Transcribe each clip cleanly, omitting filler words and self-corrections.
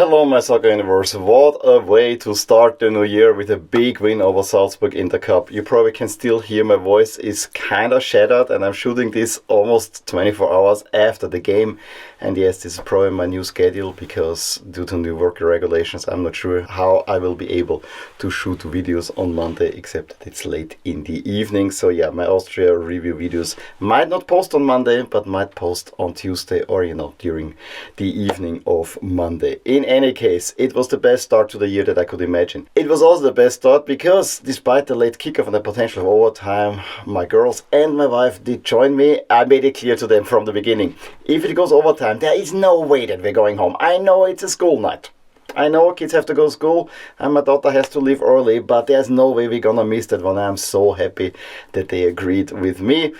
Hello my soccer universe, what a way to start the new year with a big win over Salzburg in the cup. You probably can still hear my voice is kinda shattered and I'm shooting this almost 24 hours after the game. And yes, this is probably my new schedule because due to new work regulations I'm not sure how I will be able to shoot videos on Monday except that it's late in the evening. So yeah, my Austria review videos might not post on Monday but might post on Tuesday or during the evening of Monday. In any case, it was the best start to the year that I could imagine. It was also the best start because despite the late kickoff and the potential of overtime, my girls and my wife did join me. I made it clear to them from the beginning. If it goes overtime, there is no way that we're going home. I know it's a school night. I know kids have to go to school and my daughter has to leave early, but there's no way we're gonna miss that one. I'm so happy that they agreed with me.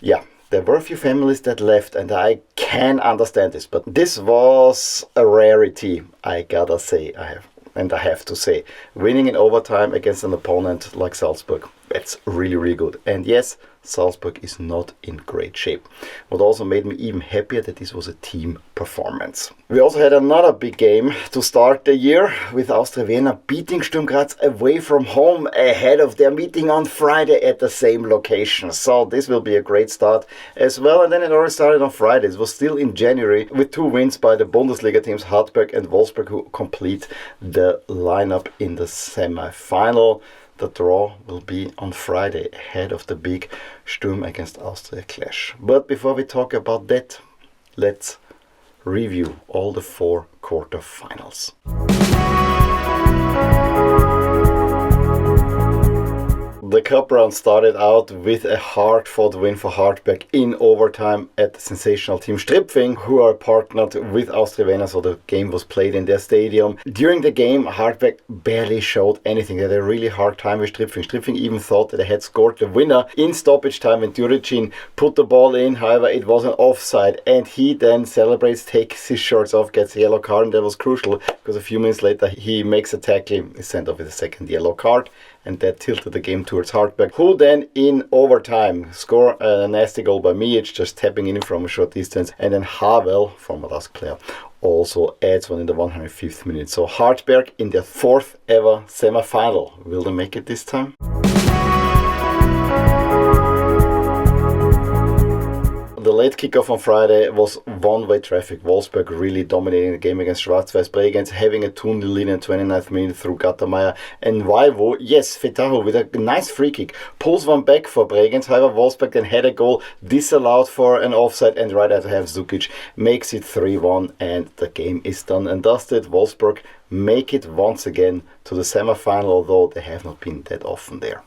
Yeah. There were a few families that left and I can understand this, but this was a rarity, I gotta say. I have to say, winning in overtime against an opponent like Salzburg, that's really, really good. And yes, Salzburg is not in great shape. What also made me even happier that this was a team performance. We also had another big game to start the year with Austria Vienna beating Sturm Graz away from home ahead of their meeting on Friday at the same location. So this will be a great start as well. And then it already started on Friday. It was still in January with 2 wins by the Bundesliga teams Hartberg and Wolfsburg who complete the lineup in the semi-final. The draw will be on Friday ahead of the big Szturm against Austria clash. But before we talk about that, let's review all the 4 quarterfinals. The cup round started out with a hard-fought win for Hartberg in overtime at the sensational team Stripfing, who are partnered with Austria Vienna, so the game was played in their stadium. During the game, Hartberg barely showed anything. They had a really hard time with Stripfing. Stripfing even thought that they had scored the winner in stoppage time when Djuricin put the ball in. However, it was an offside, and he then celebrates, takes his shirts off, gets a yellow card, and that was crucial because a few minutes later he makes a tackle, is sent off with a second yellow card. And that tilted the game towards Hartberg, who then in overtime score a nasty goal by Mijic, just tapping in from a short distance. And then Havel, former LASK player, also adds one in the 105th minute. So Hartberg in their 4th ever semi-final. Will they make it this time? The late kickoff on Friday was one-way traffic. Wolfsburg really dominating the game against Schwarz-Weiß Bregenz, having a 2-0 lead in the 29th minute through Gattermeier and Vaivo. Yes, Fetahu with a nice free kick pulls one back for Bregenz. However, Wolfsburg then had a goal disallowed for an offside, and right after half Zukic makes it 3-1 and the game is done and dusted. Wolfsburg make it once again to the semi-final, although they have not been that often there.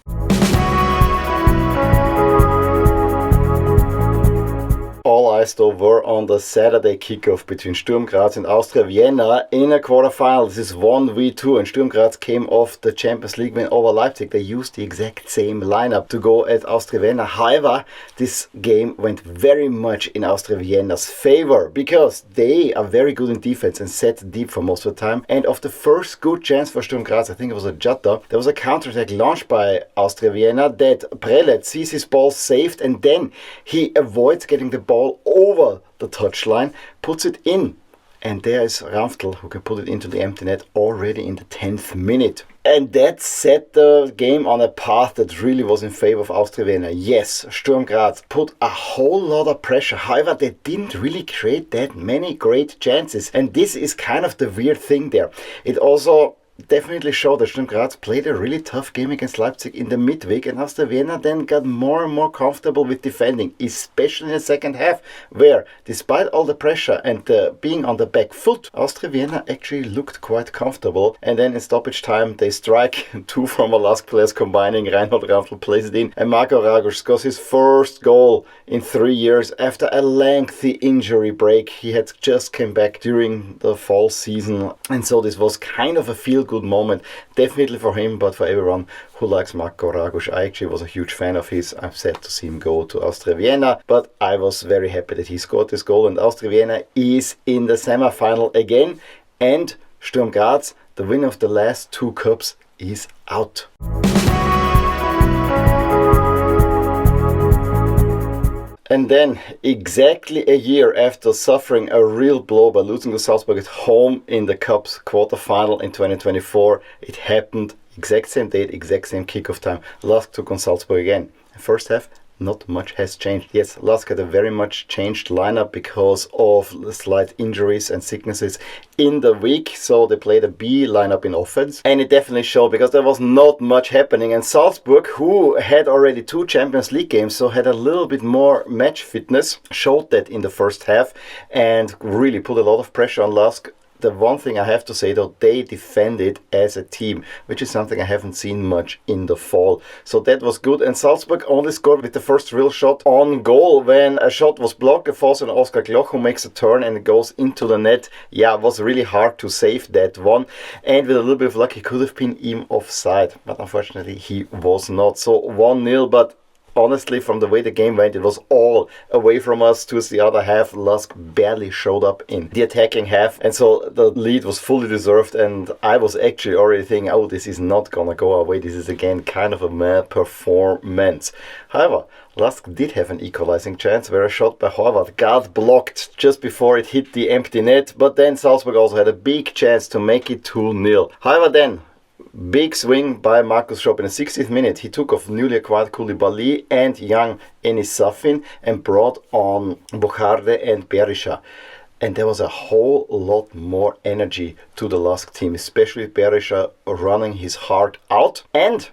All eyes though were on the Saturday kickoff between Sturm Graz and Austria Vienna in a quarterfinal. This is 1v2 and Sturm Graz came off the Champions League win over Leipzig. They used the exact same lineup to go at Austria Vienna. However, this game went very much in Austria Vienna's favor because they are very good in defense and set deep for most of the time. And of the first good chance for Sturm Graz, I think it was a Jutta, there was a counter-attack launched by Austria Vienna that Prelet sees his ball saved and then he avoids getting the ball over the touchline, puts it in, and there is Ramftl who can put it into the empty net already in the 10th minute. And that set the game on a path that really was in favor of Austria Vienna. Yes, Sturm Graz put a whole lot of pressure. However, they didn't really create that many great chances. And this is kind of the weird thing there. It also definitely showed that Sturm Graz played a really tough game against Leipzig in the midweek, and Austria Vienna then got more and more comfortable with defending, especially in the second half, where despite all the pressure and being on the back foot, Austria Vienna actually looked quite comfortable. And then in stoppage time they strike 2 former LASK players combining. Reinhold Ramftl plays it in and Marco Raguš scores his first goal in 3 years after a lengthy injury break. He had just come back during the fall season, and so this was kind of a feel-good moment, definitely for him, but for everyone who likes Marco Raguš. I actually was a huge fan of his. I'm sad to see him go to Austria Vienna, but I was very happy that he scored this goal, and Austria Vienna is in the semi-final again, and Sturm Graz, the winner of the last 2 cups, is out. And then, exactly a year after suffering a real blow by losing to Salzburg at home in the Cup's quarterfinal in 2024, it happened. Exact same date, exact same kickoff time. LASK took on Salzburg again. First half, not much has changed. Yes, LASK had a very much changed lineup because of slight injuries and sicknesses in the week. So they played a B lineup in offense. And it definitely showed because there was not much happening. And Salzburg, who had already 2 Champions League games, so had a little bit more match fitness, showed that in the first half and really put a lot of pressure on LASK. The one thing I have to say though, they defended as a team, which is something I haven't seen much in the fall. So that was good. And Salzburg only scored with the first real shot on goal when a shot was blocked. It falls on Oscar Gloch, who makes a turn and it goes into the net. Yeah, it was really hard to save that one. And with a little bit of luck, he could have been even offside. But unfortunately, he was not. So 1-0, but honestly, from the way the game went, it was all away from us towards the other half. LASK barely showed up in the attacking half, and so the lead was fully deserved. And I was actually already thinking, oh, this is not gonna go our way. This is again kind of a mad performance. However, LASK did have an equalizing chance where a shot by Horvath got blocked just before it hit the empty net, but then Salzburg also had a big chance to make it 2-0. However, then big swing by Markus Schopp in the 60th minute. He took off newly acquired Koulibaly and young Enis Safin and brought on Bocharde and Berisha. And there was a whole lot more energy to the LASK team, especially Berisha running his heart out. And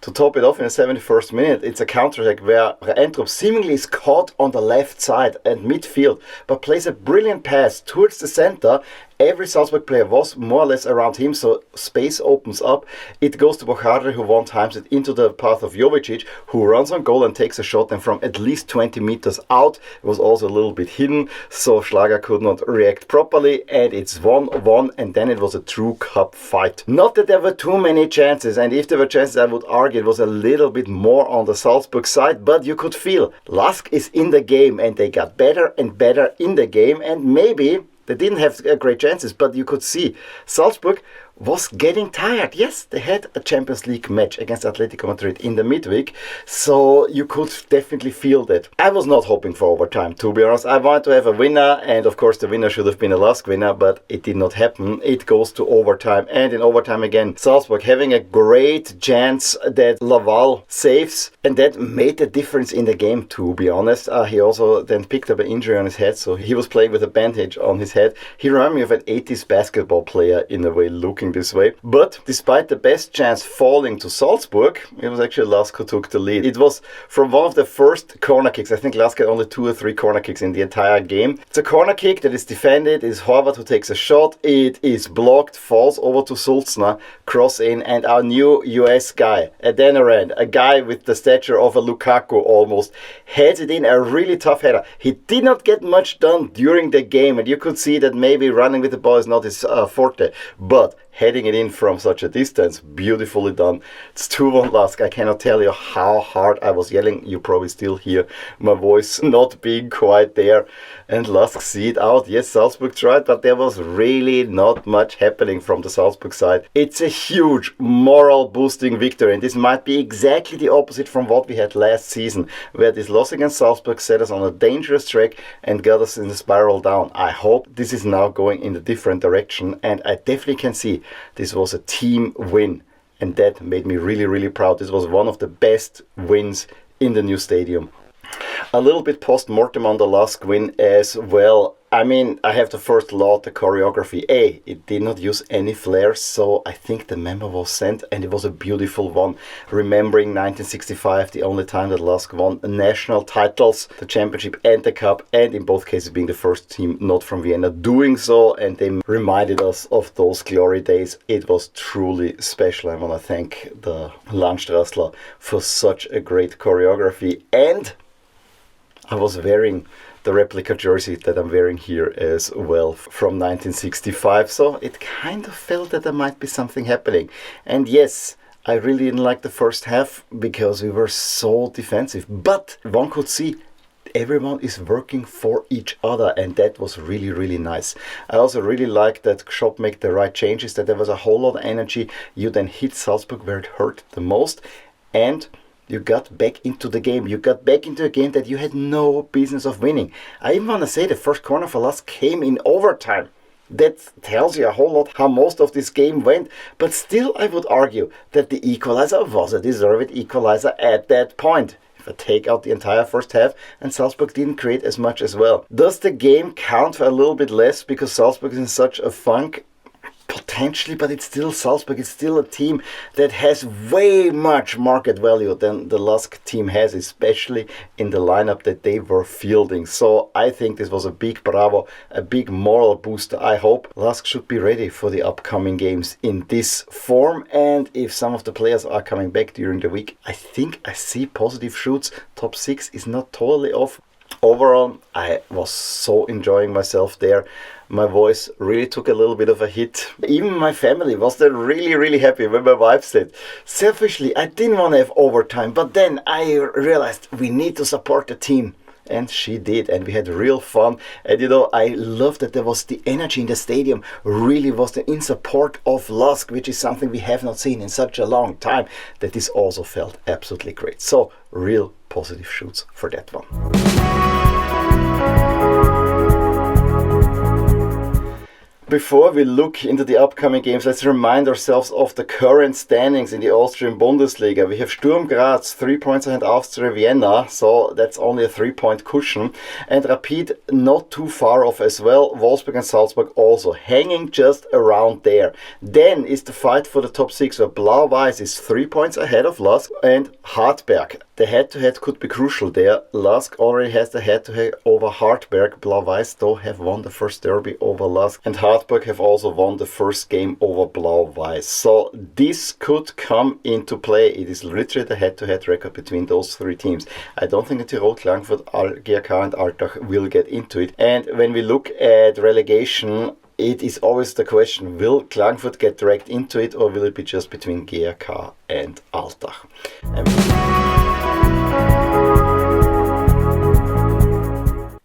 to top it off in the 71st minute, it's a counter-attack where Entrup seemingly is caught on the left side and midfield, but plays a brilliant pass towards the center. Every Salzburg player was more or less around him, so space opens up. It goes to Bocharde, who one times it into the path of Jovicic, who runs on goal and takes a shot, and from at least 20 meters out. It was also a little bit hidden, so Schlager could not react properly, and it's 1-1, and then it was a true cup fight. Not that there were too many chances, and if there were chances, I would argue it was a little bit more on the Salzburg side, but you could feel LASK is in the game, and they got better and better in the game, and maybe they didn't have great chances, but you could see Salzburg was getting tired. Yes, they had a Champions League match against Atletico Madrid in the midweek, so you could definitely feel that. I was not hoping for overtime, to be honest. I wanted to have a winner, and of course the winner should have been a LASK winner, but it did not happen. It goes to overtime, and in overtime again, Salzburg having a great chance that Laval saves, and that made the difference in the game, to be honest. He also then picked up an injury on his head, so he was playing with a bandage on his head. He reminded me of an 80s basketball player in a way, looking this way. But despite the best chance falling to Salzburg, it was actually LASK who took the lead. It was from one of the first corner kicks. I think LASK had only 2 or 3 corner kicks in the entire game. It's a corner kick that is defended. It's Horvath who takes a shot. It is blocked, falls over to Sulzner, cross in, and our new US guy, Adeniran, a guy with the stature of a Lukaku almost, heads it in, a really tough header. He did not get much done during the game, and you could see that maybe running with the ball is not his forte, but heading it in from such a distance, beautifully done. It's 2-1 LASK. I cannot tell you how hard I was yelling. You probably still hear my voice not being quite there. And LASK see it out. Yes, Salzburg tried, but there was really not much happening from the Salzburg side. It's a huge moral boosting victory, and this might be exactly the opposite from what we had last season, where this loss against Salzburg set us on a dangerous track and got us in the spiral down. I hope this is now going in a different direction, and I definitely can see this was a team win, and that made me really, really proud. This was one of the best wins in the new stadium. A little bit post-mortem on the LASK win as well. I mean, I have to first laud the choreography. It did not use any flares, so I think the memo was sent, and it was a beautiful one. Remembering 1965, the only time that LASK won national titles, the championship and the cup, and in both cases being the first team not from Vienna doing so, and they reminded us of those glory days. It was truly special. I want to thank the Landstraßler for such a great choreography, and I was wearing the replica jersey that I'm wearing here as well from 1965, so it kind of felt that there might be something happening. And yes, I really didn't like the first half because we were so defensive, but one could see everyone is working for each other, and that was really, really nice. I also really liked that Schopp made the right changes, that there was a whole lot of energy. You then hit Salzburg where it hurt the most, and You got back into the game. You got back into a game that you had no business of winning. I even want to say the first corner for LASK came in overtime. That tells you a whole lot how most of this game went. But still, I would argue that the equalizer was a deserved equalizer at that point. If I take out the entire first half, and Salzburg didn't create as much as well. Does the game count for a little bit less because Salzburg is in such a funk? Potentially, but it's still Salzburg. It's still a team that has way much market value than the LASK team has, especially in the lineup that they were fielding. So I think this was a big bravo, a big moral booster. I hope LASK should be ready for the upcoming games in this form. And if some of the players are coming back during the week, I think I see positive shoots. Top 6 is not totally off. Overall, I was so enjoying myself there. My voice really took a little bit of a hit. Even my family was there really happy when my wife said, selfishly, I didn't want to have overtime, but then I realized we need to support the team. And she did, and we had real fun. And I love that there was the energy in the stadium, really was in support of LASK, which is something we have not seen in such a long time, that this also felt absolutely great. So, real positive shoots for that one. Before we look into the upcoming games, let's remind ourselves of the current standings in the Austrian Bundesliga. We have Sturm Graz 3 points ahead Austria Vienna, so that's only a 3-point cushion. And Rapid not too far off as well. Wolfsburg and Salzburg also hanging just around there. Then is the fight for the top 6, where Blau-Weiß is 3 points ahead of LASK and Hartberg. The head-to-head could be crucial there. LASK already has the head-to-head over Hartberg. Blau-Weiß though have won the first derby over LASK, and Hartberg have also won the first game over Blau-Weiß. So this could come into play. It is literally the head-to-head record between those three teams. I don't think that Tirol, Klagenfurt, GRK and Altach will get into it. And when we look at relegation, it is always the question, will Klagenfurt get dragged into it, or will it be just between GRK and Altach?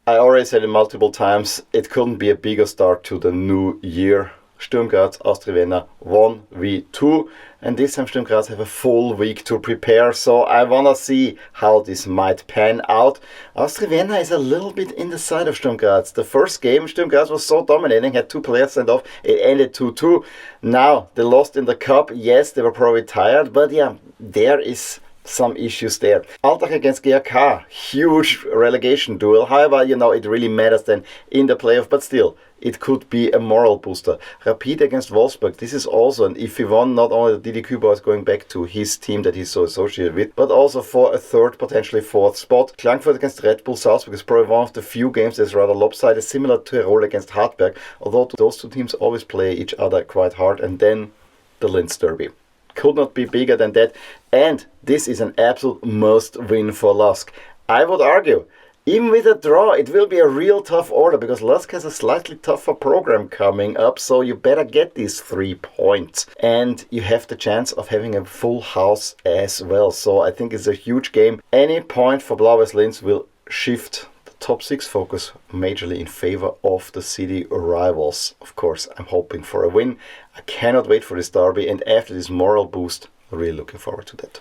I already said it multiple times, it couldn't be a bigger start to the new year. Sturm Graz, Austria Vienna 1v2, and this time Sturm Graz have a full week to prepare, so I wanna see how this might pan out. Austria Vienna is a little bit in the side of Sturm Graz. The first game, Sturm Graz was so dominating, had 2 players sent off, it ended 2-2. Now, they lost in the cup, yes, they were probably tired, but yeah, there is some issues there. Altach against GRK, huge relegation duel. However, it really matters then in the playoff, but still, it could be a moral booster. Rapid against Wolfsburg, this is also an iffy one. Not only the Didi Kübauer is going back to his team that he's so associated with, but also for a third, potentially fourth spot. Klagenfurt against Red Bull Salzburg is probably one of the few games that's rather lopsided, similar to Tirol against Hartberg, although those two teams always play each other quite hard. And then the Linz Derby. Could not be bigger than that, and this is an absolute must win for LASK. I would argue, even with a draw, it will be a real tough order, because LASK has a slightly tougher program coming up, so you better get these 3 points. And you have the chance of having a full house as well, so I think it's a huge game. Any point for Blau-Weiß Linz will shift the top 6 focus majorly in favor of the city rivals. Of course, I'm hoping for a win. I cannot wait for this derby, and after this moral boost, I'm really looking forward to that.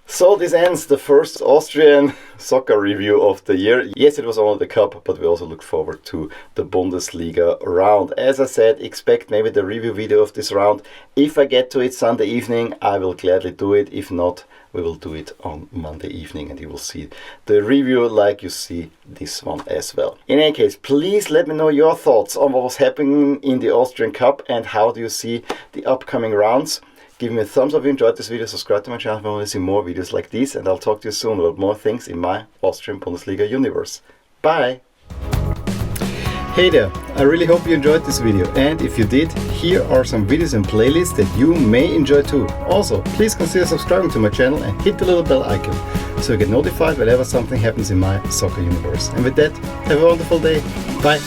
So this ends the first Austrian soccer review of the year. Yes, it was only the cup, but we also look forward to the Bundesliga round. As I said, expect maybe the review video of this round. If I get to it Sunday evening, I will gladly do it. If not, we will do it on Monday evening, and you will see the review like you see this one as well. In any case, please let me know your thoughts on what was happening in the Austrian Cup and how do you see the upcoming rounds. Give me a thumbs up if you enjoyed this video, subscribe to my channel if you want to see more videos like these, and I'll talk to you soon about more things in my Austrian Bundesliga universe. Bye! Hey there, I really hope you enjoyed this video, and if you did, here are some videos and playlists that you may enjoy too. Also, please consider subscribing to my channel and hit the little bell icon so you get notified whenever something happens in my soccer universe. And with that, have a wonderful day. Bye!